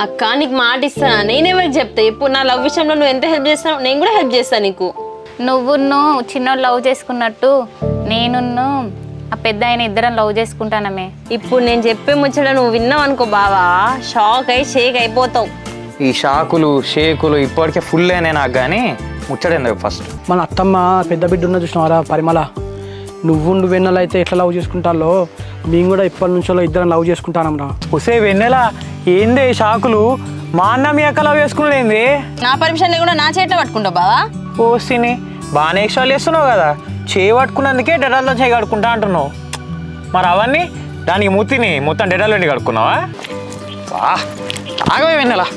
అక్క నీకు మాట ఇస్తానా? నేనెవరికి చెప్తా? ఇప్పుడు నా లవ్ విషయంలో నువ్వు ఎంత హెల్ప్ చేస్తావు, నేను కూడా హెల్ప్ చేస్తాను నీకు. నువ్వు చిన్నోడు లవ్ చేసుకున్నట్టు నేను ఆ పెద్ద ఆయన ఇద్దరం లవ్ చేసుకుంటానమే. ఇప్పుడు నేను చెప్పే ముచ్చట నువ్వు విన్నావు అనుకో బావా, షాక్ అయి షేక్ అయిపోతావు. ఈ షాకులు షేకులు ఇప్పటికే ఫుల్ అయినా నాకు, కానీ ముచ్చటేంది ఫస్ట్. మన అత్తమ్మ పెద్ద బిడ్డ ఉన్న చూసినావరా పరిమళ, నువ్వు వెన్నెల అయితే ఎట్లా లవ్ చేసుకుంటాలో మేము కూడా ఇప్పటి నుంచో ఇద్దరం లవ్ చేసుకుంటానరా. ఒసే వెన్నెల ఏంది షాకులు? మా అన్న మీ అక్క లవ్ చేసుకునేది? నా పర్మిషన్ లేకుండా నా చేతిలో పట్టుకుంటావు బావా? ఓసిని బాగానే ఎక్స్ట్రాలు చేస్తున్నావు కదా, చేయి పట్టుకున్నందుకే డెటాల్తో చేయి కడుక్కుంటా అంటున్నావు. మరి అవన్నీ దానికి మూతిని మొత్తం డెటాల్ వెండి కడుక్కున్నావా? ఆగవే వెన్నెలా.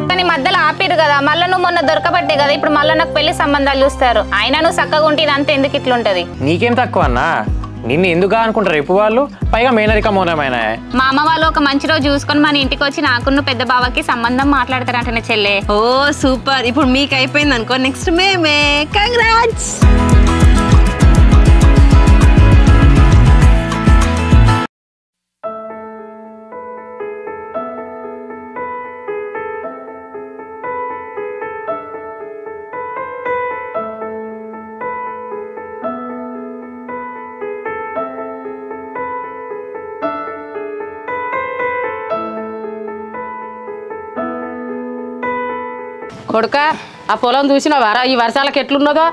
కానీ మధ్యలో ఆపిరు కదా, మళ్ళీ నువ్వు మొన్న దొరకబట్టే కదా ఇప్పుడు మళ్ళీ నాకు పెళ్లి సంబంధాలు చూస్తారు. అయినా నువ్వు చక్కగా ఉంటే ఇదంతా ఎందుకు ఇట్లుంటది? నీకేం తక్కువ అన్నా, నిన్ను ఎందుకు అనుకుంటారు రేపు వాళ్ళు? పైగా మేనరిక మూలమైన మా అమ్మ వాళ్ళు ఒక మంచి రోజు చూసుకొని మన ఇంటికి వచ్చి నాకున్న పెద్ద బావకి సంబంధం మాట్లాడతారంటనే చెల్లె. ఓ సూపర్, ఇప్పుడు మీకు అయిపోయింది అనుకో, నెక్స్ట్ మేమే. కంగ్రాట్స్. కొడుక ఆ పొలం చూసినావారా? ఈ వర్షాలకు ఎట్లున్నదో.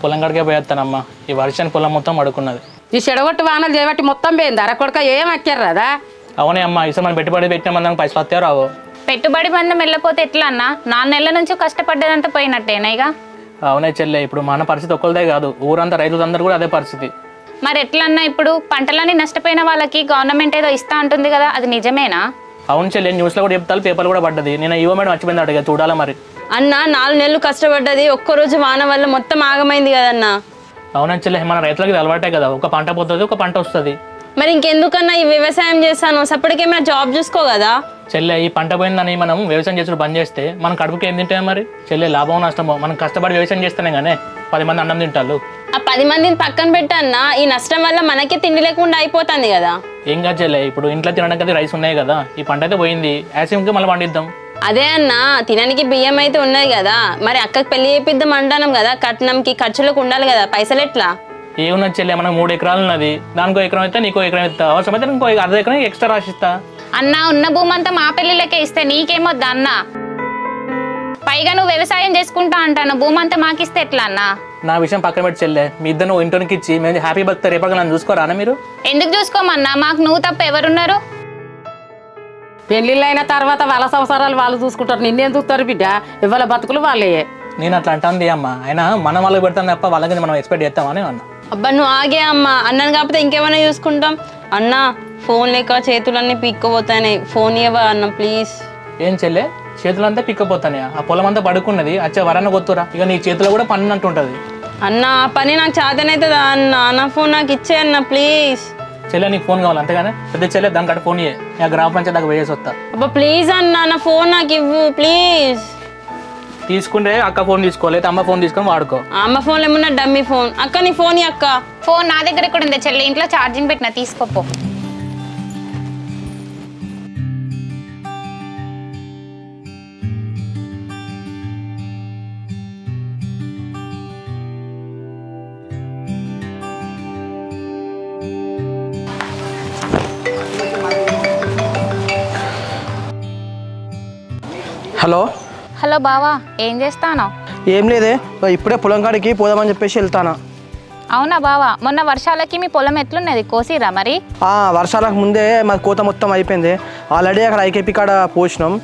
పొలం కడికే పోయేస్తానమ్మా, ఈ వర్షాన్ని పొలం మొత్తం అడుకున్నది. ఈ చెడగొట్టి వానలు చేయబట్టి మొత్తం పోయింది. అర కొడుక ఏం అక్కారు రాదా? అవునే అమ్మా, ఈసారి మనం పెట్టుబడి పెట్టిన మందం పైసలు వస్తాయో రావు. పెట్టుబడి మందం వెళ్ళపోతే ఎట్లా అన్నా? 4 నెలల నుంచి కష్టపడ్డదంతా పోయినట్టేనా ఇక? అవునే చెల్లె, ఇప్పుడు మన పరిస్థితి ఒక్కరిదే కాదు, ఊరంతా రైతులందరూ కూడా అదే పరిస్థితి. మరి ఎట్లా అన్నా? ఇప్పుడు పంటలన్నీ నష్టపోయిన వాళ్ళకి గవర్నమెంట్ ఏదో ఇస్తా అంటుంది కదా, అది నిజమేనా? అవును చెల్లె, న్యూస్లో కూడా చెప్తారు, పేపర్లు కూడా పడ్డది. నేను ఇవ్వ మేడం మర్చిపోయింది అడిగా, చూడాలా మరి. అన్న 4 నెలలు కష్టపడ్డది, ఒక్కరోజు వాన వల్ల మొత్తం ఆగమైంది కదన్నా. అవునా చెల్లె, మన రైతులకి అలవాటే కదా, ఒక పంట పోతుంది ఒక పంట వస్తుంది. మరి ఇంకెందుకన్నా ఈ వ్యవసాయం చేస్తాను, సపటికేమైనా జాబ్ చూసుకో కదా. చెల్లె, ఈ పంట పోయిందని మనం వ్యవసాయం చేసుడు బంద్ చేస్తే మన కడుపుకి ఏం తింటాయి మరి? చెల్లె, లాభం నష్టమో మనం కష్టపడి వ్యవసాయం చేస్తేనే కానీ 10 మంది అన్నం తింటారు. ఆ 10 మందిని పక్కన పెట్టన్నా, ఈ నష్టం వల్ల మనకే తిండి లేకుండా అయిపోతుంది కదా. ఏం కాదు చెల్లె, ఇప్పుడు ఇంట్లో తినడానికి రైస్ ఉన్నాయి కదా, ఈ పంట అయితే పోయింది, యాసిమ్కి మళ్ళీ పండిద్దాం. అదే అన్న, తినడానికి బియ్యం అయితే ఉన్నాయి కదా, మరి అక్కకి పెళ్లి చేపిద్దాం అంటాం కదా, కట్నంకి ఖర్చులకు ఉండాలి కదా, పైసలు ఎట్లా? ఏమున్నది చెల్లె, మనకు 3 ఎకరాలు ఉన్నది, దానికో ఎకరం అయితే నీకో ఎకరం ఇస్తా, అవసరమైతే ఇంకో అర్ధ ఎకరం ఎక్స్ట్రా రాసిస్తా. అన్న ఉన్న భూమి అంతా మా పెళ్లిళ్ళకే ఇస్తే నీకేమొద్దా అన్న? పైగా నువ్వు వ్యవసాయం చేసుకుంటా అంటాను, భూమి అంతా మాకిస్తే ఎట్లా అన్నా? నా విషయం పక్కన పెట్టి చెల్లె, మీ ఇద్దరు నువ్వు ఇంటికి ఇచ్చి మేము హ్యాపీ బర్త్డే రేపగా నన్ను చూసుకోరా మీరు? ఎందుకు చూసుకోమన్నా? మాకు నువ్వు తప్ప ఎవరున్నారు? పెళ్ళిళ్ళు అయిన తర్వాత వాళ్ళ సంసారాలు వాళ్ళు చూసుకుంటారు, నిన్నేం చూస్తారు బిడ్డ? ఇవాళ బతుకులు వాళ్ళే. నేను అట్లా అంటాను అమ్మ, అయినా మన వాళ్ళకి పెడతాను తప్ప వాళ్ళకి మనం ఎక్స్పెక్ట్ చేస్తామని అన్న. అబ్బా నువ్వు ఆగే అమ్మ, అన్నను కాకపోతే ఇంకేమైనా చూసుకుంటాం. అన్న ఫోన్ లేక చేతులన్నీ పీక్కపోతాయి, ఫోన్ ఇవ్వవా అన్న ప్లీజ్. ఏం చెల్లె, చేతులంతా పిక్కపోతానే, ఆ పొలం అంతా పడుకున్నది, వచ్చే వరన్న కొత్తురా, ఇక నీ చేతిలో కూడా పని అంటుంటది. అన్న ఆ పని నాకు చేతనవుతుందా అన్న? నా ఫోన్ నాకు ఇచ్చే అన్న ప్లీజ్. చెల్లె, నీకు ఫోన్ కావాలి అంతేగానే? పెద్ద చెల్లె, దానికంటే ఫోన్ ఇయ్యే, ఇక గ్రామ పంచాయతీ దాకా వేసి వస్తా. అబ్బా ప్లీజ్ అన్న, నా ఫోన్ నాకు ఇవ్వు ప్లీజ్. తీసుకుంటే అక్క ఫోన్ తీసుకోవాలి, అమ్మ ఫోన్ తీసుకొని వాడుకో. అమ్మ ఫోన్ ఏమన్నా డమ్మీ ఫోన్. అక్క నీ ఫోన్ అక్క. ఫోన్ నా దగ్గర కూడా ఉంది చెల్లె, ఇంట్లో ఛార్జింగ్ పెట్టినా, తీసుకోపో. హలో హలో బావా, ఏం చేస్తానో? ఏం లేదే, ఇప్పుడే పొలం కాడికి పోదామని చెప్పేసి వెళ్తానా. అవునా బావా, మొన్న వర్షాలకి మీ పొలం ఎట్లున్నది, కోసిరా మరి? వర్షాలకు ముందే మాది కోత మొత్తం అయిపోయింది, ఆల్రెడీ అక్కడ ఐకేపీ కాడ పోసినాం.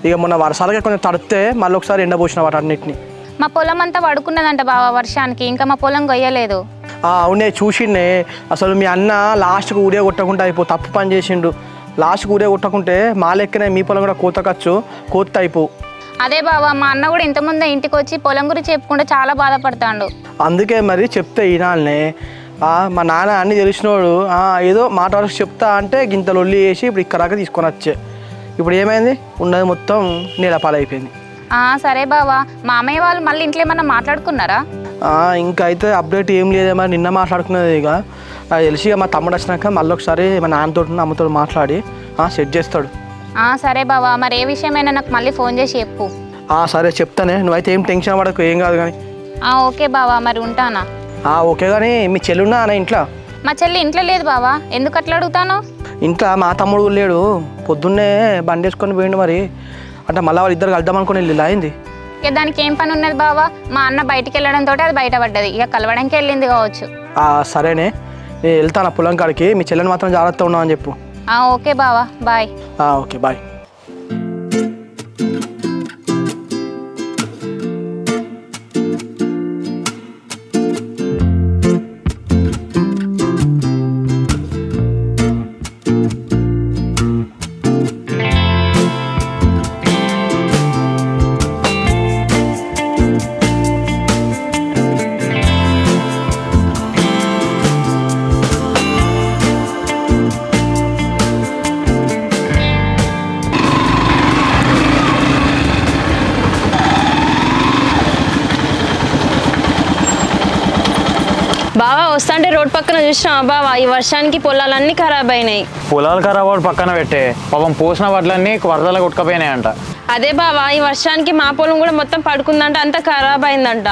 ఇక మొన్న వర్షాలకి కొంచెం తడితే మళ్ళీ ఒకసారి ఎండ పోసిన వాటన్నిటిని. మా పొలం అంతా పడుకున్నదంట బావా వర్షానికి, ఇంకా మా పొలం కొయ్యలేదు. అవునే చూసిండే, అసలు మీ అన్న లాస్ట్కి ఊరే కొట్టకుండా తప్పు పని చేసిండు. లాస్ట్కి ఊరే కొట్టకుంటే మా లెక్కనే మీ పొలం కూడా కోతకచ్చు, కోత అయిపో. అదే బావా, మా అన్న కూడా ఇంతకుముందే ఇంటికి వచ్చి పొలం గురించి చెప్పుకుంటే చాలా బాధపడతాడు. అందుకే మరి చెప్తే ఈనాళ్ళనే, మా నాన్న అన్నీ తెలిసినోడు, ఏదో మాట వరకు చెప్తా అంటే గింత లొల్లి చేసి ఇప్పుడు ఇక్కడ తీసుకొని వచ్చే. ఇప్పుడు ఏమైంది, ఉన్నది మొత్తం నీలపాలైపోయింది. సరే బావా, మామయ్య వాళ్ళు మళ్ళీ ఇంట్లో ఏమన్నా మాట్లాడుకున్నారా? ఇంకా అయితే అప్డేట్ ఏం లేదేమో నిన్న మాట్లాడుకున్నది ఇక తెలిసి మా తమ్ముడు వచ్చినాక మళ్ళీ ఒకసారి మా నాన్నతో అమ్మతో మాట్లాడి సెట్ చేస్తాడు. సరే బావా, మరి ఏ విషయమైనా నాకు మళ్ళీ ఫోన్ చేసి చెప్పు. సరే చెప్తానే, నువ్వైతే ఏం టెన్షన్ పడకు, ఏం కాదు కానీ. ఓకే బావా, మరి ఉంటానా? ఓకే కానీ మీ చెల్లి ఉన్నా అన్న ఇంట్లో? మా చెల్లి ఇంట్లో లేదు బావా. ఎందుకు అట్లా అడుగుతాను? ఇంట్లో మా తమ్ముడు లేడు, పొద్దున్నే బండి వేసుకొని పోయిండు. మరి అంటే మళ్ళీ వాళ్ళు ఇద్దరు కలుద్దాం అనుకుని వెళ్ళి అయింది. ఇక దానికి ఏం పని ఉన్నది బావా? మా అన్న బయటికి వెళ్ళడంతో అది బయటపడ్డది, ఇక కలవడానికి వెళ్ళింది కావచ్చు. సరేనే, నేను వెళ్తాను పొలం కాడికి. మీ చెల్లెని మాత్రం జాగ్రత్తగా ఉన్నావు అని చెప్పు. ఓకే బావా, బాయ్. Okay bye. బావా వస్తాంటే రోడ్ పక్కన చూసినావా బావా, ఈ వర్షానికి పొలాలన్నీ ఖరాబ్ అయినాయి. పొలాలు ఖరాబ్ అవడం పక్కన పెట్టే, పాపం పోసిన వడ్లన్నీ వరదలు కొట్టుకపోయినాయంట. అదే బావా, ఈ వర్షానికి మా పొలం కూడా మొత్తం పడుకుందంట, అంత ఖరాబ్ అయిందంట.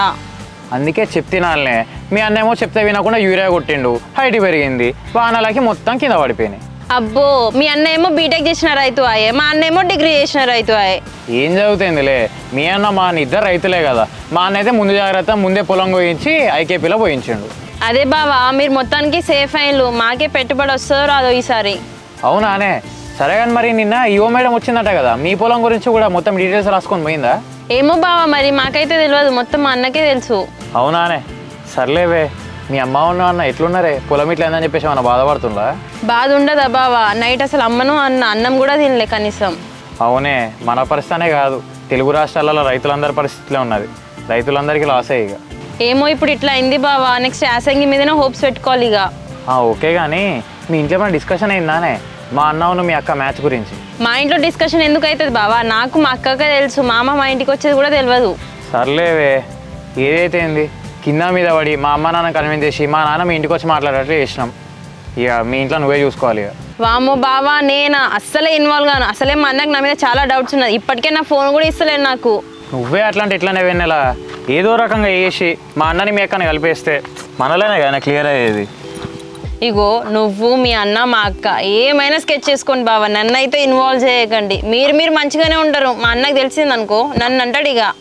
అందుకే చెప్తినాలనే, మీ అన్నేమో చెప్తే వినకుండా యూరియా కొట్టిండు, హైట్ పెరిగింది, వానలకి మొత్తం కింద పడిపోయినాయి. అబ్బో, మీ అన్న ఏమో బీటెక్ చేసిన రైతు ఆయే, మా అన్న ఏమో డిగ్రీ చేసిన రైతు ఆయే. ఏం చదువుతుందిలే, మీ అన్న మా ఇద్దరు రైతులే కదా. మా అన్న అయితే ముందు జాగ్రత్త ముందే పొలం పోయించి ఐకేపీలో పోయించిండు. అదే బావా, మీరు మొత్తానికి సేఫ్ అయ్యిండ్రు, మాకే పెట్టుబడి వస్తుందో రాదో ఈసారి. అవునానే, సరే కానీ మరి నిన్న ఈవో మేడం వచ్చిందట కదా, మీ పొలం గురించి కూడా మొత్తం డీటెయిల్స్ రాసుకొని పోయిందా? ఏమో బావా, మరి మాకైతే తెలియదు, మొత్తం మా అన్నకే తెలుసు. అవునానే, సర్లేవే. మీ అమ్మ అన్న ఎట్లున్నారే, పొలం ఇట్లా ఏందని చెప్పేసి ఏమన్నా బాధపడుతుందా? బాధ ఉండదా బావా, నైట్ అసలు అమ్మను అన్నం కూడా తినలే కనీసం. అవునే, మన పరిస్థితినే కాదు, తెలుగు రాష్ట్రాలలో రైతులందరి పరిస్థితిలో ఉన్నది. రైతులందరికీ లాసే ఇక. ఏమో ఇప్పుడు ఇట్లా అయింది బావా, నెక్స్ట్ యాసంగి మీదనే హోప్స్ పెట్టుకోవాలి ఇక. ఓకే కానీ మీ ఇంట్లో ఏమైనా డిస్కషన్ అయిందానే, మా అన్నవును మీ అక్క మ్యాచ్ గురించి? మా ఇంట్లో డిస్కషన్ ఎందుకు అవుతుంది బావా, నాకు మా అక్కకే తెలుసు, మా అమ్మ మా ఇంటికి వచ్చేది కూడా తెలియదు. సర్లేవే, ఏదైతే ఏంది, కింద మీద పడి మా అమ్మ నాన్న కన్విన్స్ చేసి మా నాన్న మీ ఇంటికి వచ్చి మాట్లాడేట్లు చేసినాం. ఇక మీ ఇంట్లో నువ్వే చూసుకోవాలి. ఇక వామ్మో బావా, నేను అస్సలే ఇన్వాల్వ్ గాను, అసలే మా అన్నకు నా మీద చాలా డౌట్స్ ఉన్నది, ఇప్పటికే నా ఫోన్ కూడా ఇస్తలేదు నాకు. నువ్వే అట్లాంటి ఇట్లానే వెన్నెలా ఏదో రకంగా చేసి మా అన్నని మీ అక్కని కలిపేస్తే మనలోనే కదా క్లియర్ అయ్యేది. ఇగో నువ్వు మీ అన్న మా అక్క ఏమైనా స్కెచ్ చేసుకోండి బావా, నన్ను అయితే ఇన్వాల్వ్ చేయకండి. మీరు మంచిగానే ఉంటారు, మా అన్నకు తెలిసింది అనుకో నన్ను అంటాడు ఇక.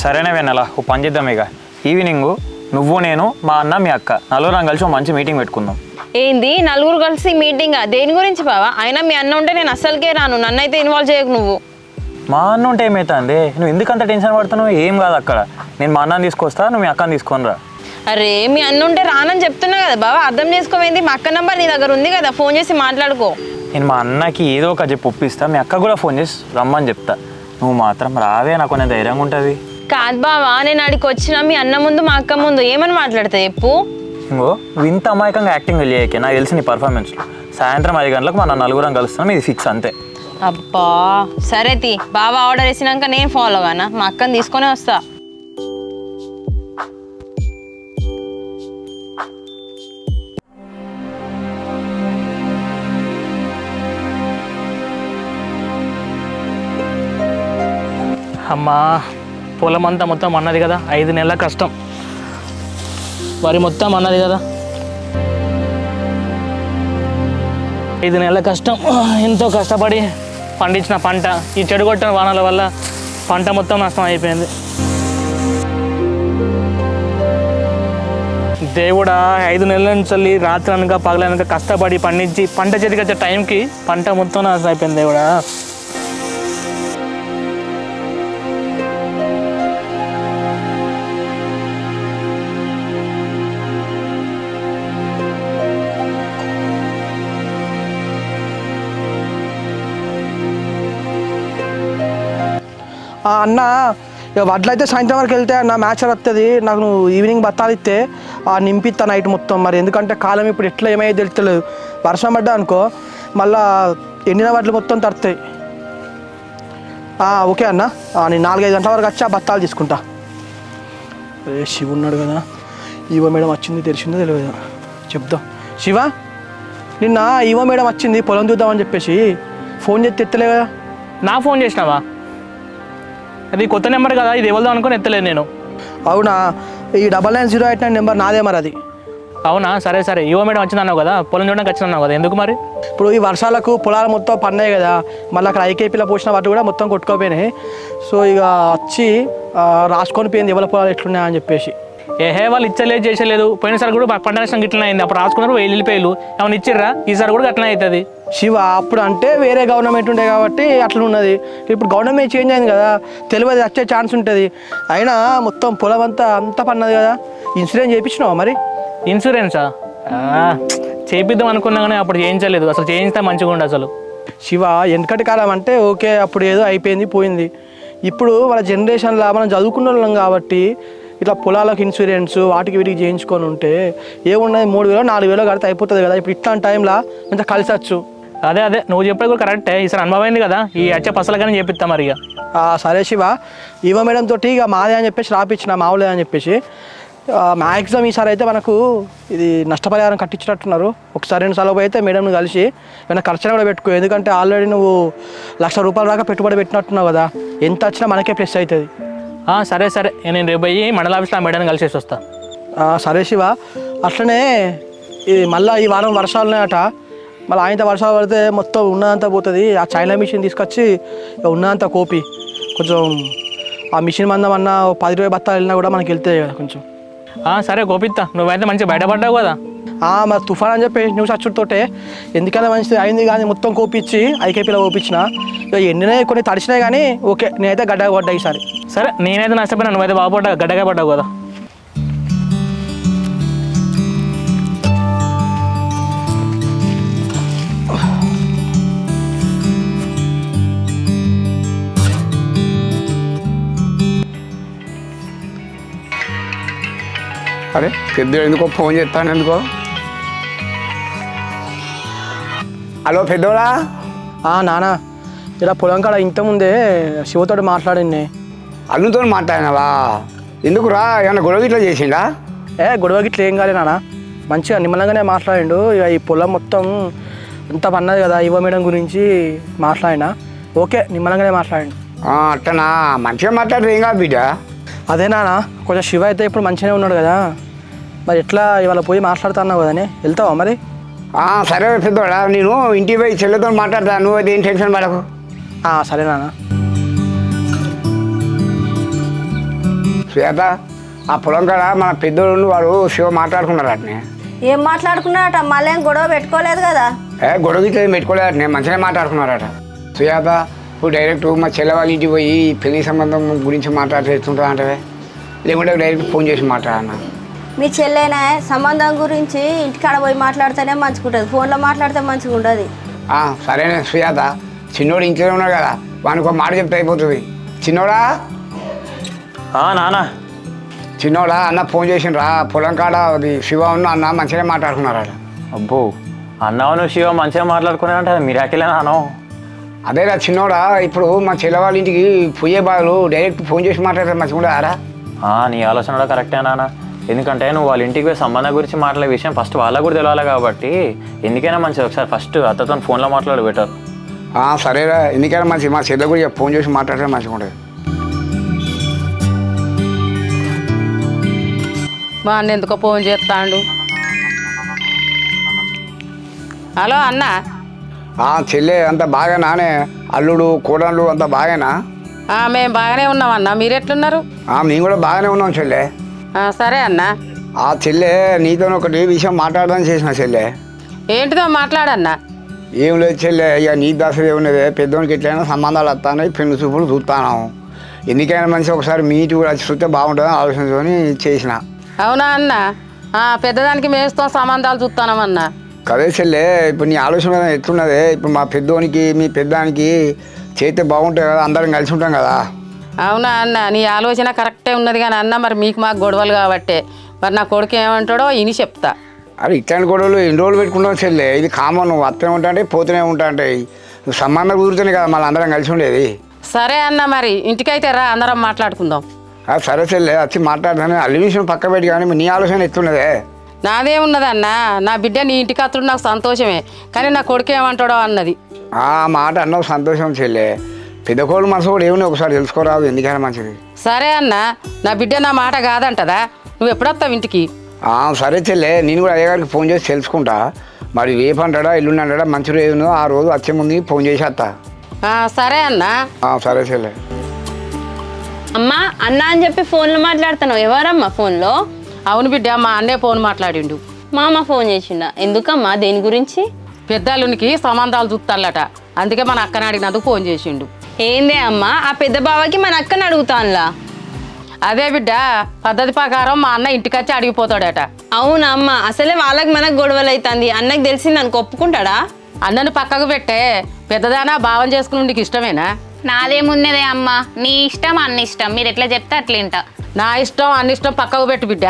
సరేనే వెన్నెలా, ఓ పని చేద్దాం. ఇక ఈవినింగ్ నువ్వు నేను మా అన్న మీ అక్క నలుగురం కలిసి ఒక మంచి మీటింగ్ పెట్టుకుందాం. ఏంది నలుగురు కలిసి మీటింగా? దేని గురించి బావా? అయినా మీ అన్న ఉంటే నేను అస్సలకే రాను, నన్ను అయితే ఇన్వాల్వ్ చేయకు నువ్వు. మా అన్న ఉంటే ఏమవుతుంది, నువ్వు ఎందుకంత టెన్షన్ పడుతున్నావు? ఏం కాదు అక్కడ, నేను మా అన్నని తీసుకొస్తా, నువ్వు మీ అక్కని తీసుకొని రా. అరే మీ అన్న ఉంటే రానని చెప్తున్నా కదా బావా, అర్థం చేసుకోవేంది? మా అక్క నంబర్ నీ దగ్గర ఉంది కదా, ఫోన్ చేసి మాట్లాడుకో. నేను మా అన్నకి ఏదో ఒక చెప్పి ఒప్పిస్తా, మీ అక్క కూడా ఫోన్ చేసి రమ్మని చెప్తా. నువ్వు మాత్రం రావే, నాకు కొంచెం ధైర్యంగా ఉంటుంది. కాదు బావా, నేను అడిగి వచ్చినా మీ అన్న ముందు మా అక్క ముందు ఏమని మాట్లాడతా చెప్పు. ఇంకో నువ్వు ఇంత అమాయకంగా యాక్టింగ్ వెళ్ళాకే నాకు తెలిసి నీ పర్ఫార్మెన్స్లో. సాయంత్రం 5 గంటలకు మన నలుగురం కలుస్తున్నాం, ఇది ఫిక్స్ అంతే. అబ్బా సరే తీ, బావా ఆర్డర్ వేసినాక నేను ఫాలో కానా, మా అక్కని తీసుకొని వస్తా. అమ్మా పొలం అంతా మొత్తం అన్నది కదా, 5 నెలల కష్టం, వరి మొత్తం అన్నది కదా, 5 నెలల కష్టం. ఎంతో కష్టపడి పండించిన పంట ఈ చెడుగొట్టిన వానల వల్ల పంట మొత్తం నష్టం అయిపోయింది. దేవుడా, 5 నెలల నుంచి రాత్రి అనక పగలనక కష్టపడి పండించి పంట చేతికి వచ్చే టైంకి పంట మొత్తం నాశనం అయిపోయింది. దేవుడా, అన్న ఇక వడ్లయితే సాయంత్రం వరకు వెళ్తే అన్న మ్యాచ్ వస్తుంది, నాకు నువ్వు ఈవినింగ్ బత్తాలు ఇస్తే నింపిస్తా నైట్ మొత్తం. మరి ఎందుకంటే కాలం ఇప్పుడు ఎట్లా ఏమైతే తెలుస్తలేదు, వర్షం పడ్డా అనుకో మళ్ళా ఎండిన వడ్లు మొత్తం తడుతాయి. ఓకే అన్న, నేను 4-5 గంటల వరకు వచ్చి ఆ బత్తాలు తీసుకుంటా. అరే శివ ఉన్నాడు కదా, ఈవో మేడం వచ్చింది తెలిసిందో తెలియదు, చెప్దాం. శివ, నిన్న ఈవో మేడం వచ్చింది పొలం చూద్దామని చెప్పేసి ఫోన్ చేస్తే ఎత్తలే కదా. నా ఫోన్ చేసినావా? అది కొత్త నెంబర్ కదా, ఇది ఎవరిదో అనుకుని ఎత్తలేదు నేను. అవునా, ఈ 9908 నెంబర్ నాదే మరి అది. అవునా, సరే సరే. ఈవో మేడం వచ్చిందన్నావు కదా, పొలం చూడడానికి వచ్చిందన్నావు కదా, ఎందుకు మరి? ఇప్పుడు ఈ వర్షాలకు పొలాలు మొత్తం పన్నాయి కదా, మళ్ళీ అక్కడ ఐకేపీలో పోసిన వాటి కూడా మొత్తం కొట్టుకోపోయినాయి. సో ఇక వచ్చి రాసుకొని పోయింది ఎవరి పొలాలు ఎట్లున్నాయని చెప్పేసి. ఏహే, వాళ్ళు ఇచ్చలేదు చేసలేదు. పోయినసారి కూడా పంట నష్టం గిట్లనే అయింది, అప్పుడు రాసుకున్నారు వెళ్ళిపోయారు. ఏమైనా ఇచ్చిర్రా? ఈసారి కూడా అట్లనే అవుతుంది. శివ, అప్పుడు అంటే వేరే గవర్నమెంట్ ఉండే కాబట్టి అట్లా ఉన్నది. ఇప్పుడు గవర్నమెంట్ చేంజ్ అయింది కదా, తెలియదు వచ్చే ఛాన్స్ ఉంటుంది. అయినా మొత్తం పొలం అంతా పన్నది కదా. ఇన్సూరెన్స్ చేయించినావా మరి? ఇన్సూరెన్సా? చేపిద్దాం అనుకున్నా కానీ అప్పుడు చేయించలేదు. అసలు చేయిస్తే మంచిగా ఉండు అసలు. శివ, వెనకటి కాలం అంటే ఓకే, అప్పుడు ఏదో అయిపోయింది పోయింది. ఇప్పుడు మన జనరేషన్లో మనం చదువుకున్న వాళ్ళం కాబట్టి ఇట్లా పొలాలకు ఇన్సూరెన్స్ వాటికి వీటికి చేయించుకొని ఉంటే ఏమున్నది, 3000 4000 కడితే అయిపోతుంది కదా. ఇప్పుడు ఇట్లాంటి టైంలో ఇంత కలిసొచ్చు. అదే నువ్వు చెప్పేది కూడా కరెక్టే. ఈసారి అనుభవం అయింది కదా, ఈ వచ్చే పసలగానే చేపిస్తాం మరి. ఇక సరే శివ, ఈవో మేడం తోటి ఇక మాదే అని చెప్పేసి రాపించిన, మావులే అని చెప్పేసి. మ్యాక్సిమం ఈసారి అయితే మనకు ఇది నష్టపరిహారం కట్టించినట్టున్నారు. ఒకసారి 2 సార్లు అయితే మేడంని కలిసి ఏమైనా ఖర్చులు కూడా పెట్టుకో. ఎందుకంటే ఆల్రెడీ నువ్వు ₹1,00,000 దాకా పెట్టుబడి పెట్టినట్టున్నావు కదా, ఎంత వచ్చినా మనకే ప్లస్ అవుతుంది. సరే సరే, నేను రేపు పోయి మండల ఆఫీస్లో ఆ మేడం కలిసేసి వస్తా. సరే శివ, అట్లనే మళ్ళీ ఈ వారం వర్షాలు ఉన్నాయట. మళ్ళీ ఆయనతో వర్షాలు పడితే మొత్తం ఉన్నదంతా పోతుంది. ఆ చైనా మిషన్ తీసుకొచ్చి ఉన్నదంతా కోపి కొంచెం ఆ మిషన్ మందం అన్న 10-20 బత్తాలు వెళ్ళినా కూడా మనకి వెళ్తాయి కదా కొంచెం. సరే కోపిస్తా, నువ్వైతే మంచిగా బయటపడ్డావు కదా. మరి తుఫాన్ అని చెప్పి న్యూస్ వచ్చుడితోటే ఎందుకైనా మంచిది అయింది. కానీ మొత్తం కోపించి ఐకేపీలో కోపించిన, ఇక ఎండినాయి కొన్ని తడిచినాయి కానీ ఓకే, నేనైతే గడ్డగా పడ్డా ఈసారి. సరే, నేనైతే నష్టపోయినా, నువ్వైతే బాగుపడ్డా, గడ్డగా పడ్డావు కదా. అరే పెద్దోడు ఎందుకో ఫోన్ చేస్తాను ఎందుకో. హలో పెద్దోడా. నాన్న, ఇలా పొలం కాడ ఇంతకుముందే శివతోటి మాట్లాడింది. అల్లుతో మాట్లాడినావా? ఎందుకురా, ఏమన్నా గొడవ ఇట్లా చేసిండా? గొడవ గిట్ల ఏం కాలే నాన్న, మంచిగా నిమ్మలంగానే మాట్లాడిండు. ఇక ఈ పొలం మొత్తం అంతా పన్నది కదా, ఈవో మేడం గురించి మాట్లాడినా. ఓకే, నిమ్మలంగానే మాట్లాడిండు. అట్టనా, మంచిగా మాట్లాడరు ఏం కాదు బిడ్డ. అదే నాన్న, కొంచెం శివ అయితే ఇప్పుడు మంచిగానే ఉన్నాడు కదా, మరి ఎట్లా ఇవాళ పోయి మాట్లాడుతున్నావు కదని, వెళ్తావా మరి? సరే పెద్దోడా, నేను ఇంటికి పోయి చెల్లెతో మాట్లాడతాను, నువ్వు అయితే ఏం టెన్షన్ పడకు. సరే నాన్న. శ్వేత, ఆ పొలం కాడ మన పెద్దోళ్ళు వాడు శివ మాట్లాడుకున్నారు అట్నే. ఏం మాట్లాడుకున్నారట? మళ్ళీ ఏం గొడవ పెట్టుకోలేదు కదా? గొడవ ఇట్లా పెట్టుకోలేదు అట్నే, మంచిగా మాట్లాడుకున్నారట. శ్వేత, ఇప్పుడు డైరెక్ట్ మా చెల్లె వాళ్ళ ఇంటికి పోయి పెళ్లి సంబంధం గురించి మాట్లాడుతుంటా అంటే, లేకుంటే డైరెక్ట్ ఫోన్ చేసి మాట్లాడన్నా. మీ చెల్లెనా సంబంధం గురించి ఇంటికాడ పోయి మాట్లాడితేనే మంచిగా ఉంటుంది, ఫోన్లో మాట్లాడితే మంచిగా ఉండదు. సరేనే శ్వేత, చిన్నోడు ఇంట్లోనే ఉన్నాడు కదా, వానికి ఒక మాట చెప్తే అయిపోతుంది. చిన్నోడా. నాన్న. చిన్నోడా, అన్న ఫోన్ చేసిండ్రా, పొలం కాడ అది శివ ఉన్న అన్న మంచిగా మాట్లాడుకున్నారట. అబ్బో, అన్నవను శివ మంచిగా మాట్లాడుకున్నారంటే అది మిరాకిలేనా అను? అదేరా చిన్నోడా, ఇప్పుడు మా చెల్లె వాళ్ళ ఇంటికి పోయే బాధలు డైరెక్ట్ ఫోన్ చేసి మాట్లాడితే మంచిగా ఉండదారా? నీ ఆలోచన కూడా కరెక్టే నాన్న. ఎందుకంటే నువ్వు వాళ్ళ ఇంటికి పోయి సంబంధం గురించి మాట్లాడే విషయం ఫస్ట్ వాళ్ళకు కూడా తెలియాలి కాబట్టి ఎందుకైనా మంచిది ఒకసారి ఫస్ట్ అత్తతో ఫోన్లో మాట్లాడి బెటర్. సరేరా, ఎందుకైనా మంచిది, మా చెల్లె కూడా ఫోన్ చేసి మాట్లాడితే మంచిగా ఉంటుంది. మా అన్న ఎందుకో ఫోన్ చేస్తాడు. హలో అన్న. చెల్లె అంత బాగా నానే, అల్లుడు కోడళ్ళు అంత బాగానా? మేము బాగానే ఉన్నాం అన్న, మీరు ఎట్లున్నారు? మేము కూడా బాగానే ఉన్నాం చెల్లె. సరే అన్న. చెల్లె, నీతో ఒకటి విషయం మాట్లాడదాని చేసిన చెల్లె. ఏంటిదో మాట్లాడన్నా. ఏం లేదు చెల్లె, ఇక నీ దశ ఏమున్నది, పెద్దోనికి ఎట్లయినా సంబంధాలు వస్తాయి, పెళ్లి చూపులు చూస్తాను. ఎందుకైనా మంచి ఒకసారి మీ ఇంటి కూడా వచ్చి చూస్తే బాగుంటుందని ఆలోచించుకొని చేసిన. అవునా అన్న? పెద్దదానికి మేస్తాం సంబంధాలు చూస్తానమన్నా. కదే చెల్లె, ఇప్పుడు నీ ఆలోచన ఎట్లున్నది, ఇప్పుడు మా పెద్దోనికి మీ పెద్దానికి చేస్తే బాగుంటుంది కదా, అందరం కలిసి ఉంటాం కదా. అవునా అన్న, నీ ఆలోచన కరెక్టే ఉన్నది కానీ అన్న, మరి మీకు మాకు గొడవలు కాబట్టే, మరి నా కొడుకు ఏమంటాడో ఇని చెప్తా. అరే ఇట్లాంటి గొడవలు ఎన్ని రోజులు పెట్టుకుంటావు చెల్లె, ఇది కామన్. నువ్వు వస్తూనే ఉంటా అంటే పోతూనే ఉంటా అంటే, నువ్వు సంబంధం కుదురుతూనే కదా మళ్ళీ అందరం కలిసి ఉండేది. సరే అన్న, మరి ఇంటికైతే రా, అందరం మాట్లాడుకుందాం. సరే చెల్లె వచ్చి మాట్లాడతాను అల్లి విషయం పక్క పెట్టి కానీ నీ ఆలోచన ఎత్తున్నదే. నాదేమున్నదన్న, నా బిడ్డ నీ ఇంటికి అతడు నాకు సంతోషమే, కానీ నా కొడుకు ఏమంటాడో అన్నది. ఆ మాట అన్నావు సంతోషం చెల్లె. పెద్ద కోళ్ళు మనసు కూడా ఏమన్నా ఒకసారి తెలుసుకోరాదు, ఎందుకైనా మంచిది. సరే అన్న, నా బిడ్డ నా మాట కాదంటదా? నువ్వు ఎప్పుడొస్తావు ఇంటికి? సరే చెల్లె, నేను కూడా అయ్యగారికి ఫోన్ చేసి తెలుసుకుంటా. మరి రేపు అంటాడా ఎల్లుండి అంటాడా మంచి రోజు ఆ రోజు వచ్చే ముందు ఫోన్ చేసేస్తా. సరే అన్న. సరే చెల్లె. అమ్మా అన్న అని చెప్పి ఫోన్లో మాట్లాడుతున్నావు, ఎవరమ్మా ఫోన్లో? అవును బిడ్డ, మా అన్నే ఫోన్ మాట్లాడిండు. మా అమ్మ ఫోన్ చేసిండా? ఎందుకమ్మా, దేని గురించి? పెద్దలునికి సంబంధాలు చూస్తాలట, అందుకే మన అక్కని అడిగినందుకు ఫోన్ చేసిండు. ఏందే అమ్మా, ఆ పెద్ద బావకి మన అక్కని అడుగుతానులా? అదే బిడ్డ, పద్ధతి ప్రకారం మా అన్న ఇంటికి వచ్చి అడిగిపోతాడట. అవునా అమ్మ, అసలే వాళ్ళకి మనకు గొడవలు అవుతుంది, అన్నకు తెలిసింది అనుకో ఒప్పుకుంటాడా? అన్నను పక్కకు పెట్టే, పెద్దదానా భావం చేసుకుని నీకు ఇష్టమేనా? నాదేమున్నదే అమ్మ, నీ ఇష్టం అన్న ఇష్టం, మీరు ఎట్లా చెప్తే అట్లేంట. నా ఇష్టం అన్ని ఇష్టం పక్కకు పెట్టు బిడ్డ,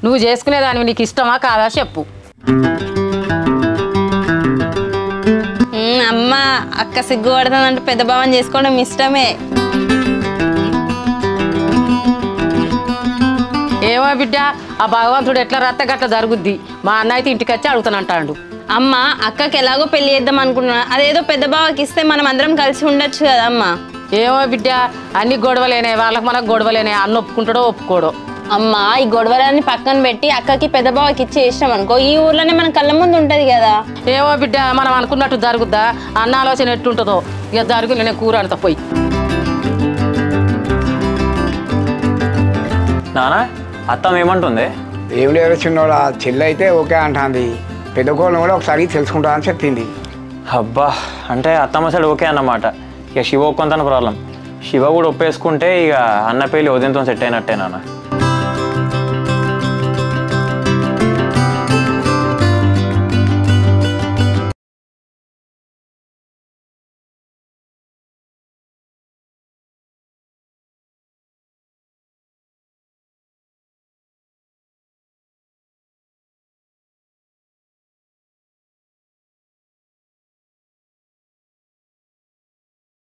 నువ్వు చేసుకునేదానివి నీకు ఇష్టమా కాదా చెప్పు. అమ్మ అక్క సిగ్గుపడుతుందంటే పెద్ద భావం చేసుకోవడం ఇష్టమే. ఏమో బిడ్డ, ఆ భగవంతుడు ఎట్లా రత్త గట్ల జరుగుద్ది. మా అన్న అయితే ఇంటికి వచ్చి అడుగుతానంటాడు. అమ్మ అక్కకి ఎలాగో పెళ్లి చేద్దాం అనుకుంటున్నా, అదేదో పెద్ద బావకి ఇస్తే మనం అందరం కలిసి ఉండొచ్చు కదా అమ్మ. ఏమో బిడ్డ, అన్ని గొడవలేనే, వాళ్ళకి మనకు గొడవలేనే, అన్న ఒప్పుకుంటాడో ఒప్పుకోడో. అమ్మ ఈ గొడవలన్నీ పక్కన పెట్టి అక్కకి పెద్ద బావకి ఇచ్చి చేసినాం అనుకో, ఈ ఊర్లోనే మన కళ్ళ ముందు ఉంటది కదా. ఏమో బిడ్డ, మనం అనుకున్నట్టు జరుగుద్దా? అన్న ఆలోచన ఎట్టుంటుందో ఇక జరుగు, నేను కూర అంతా పోయి. నానా అత్తం ఏమంటుంది? ఏం లేదు చిన్నోడా, చెల్లి అయితే ఓకే అంటుంది. పెద్ద కోళ్ళని కూడా ఒకసారి తెలుసుకుంటా అని చెప్పింది. అబ్బా, అంటే అత్తమ్మ సైడ్ ఓకే అన్నమాట. ఇక శివ ఒక్కంతన ప్రాబ్లం. శివ కూడా ఒప్పేసుకుంటే ఇక అన్న పెళ్ళి ఉదయంతో సెట్ అయినట్టే నాన్న.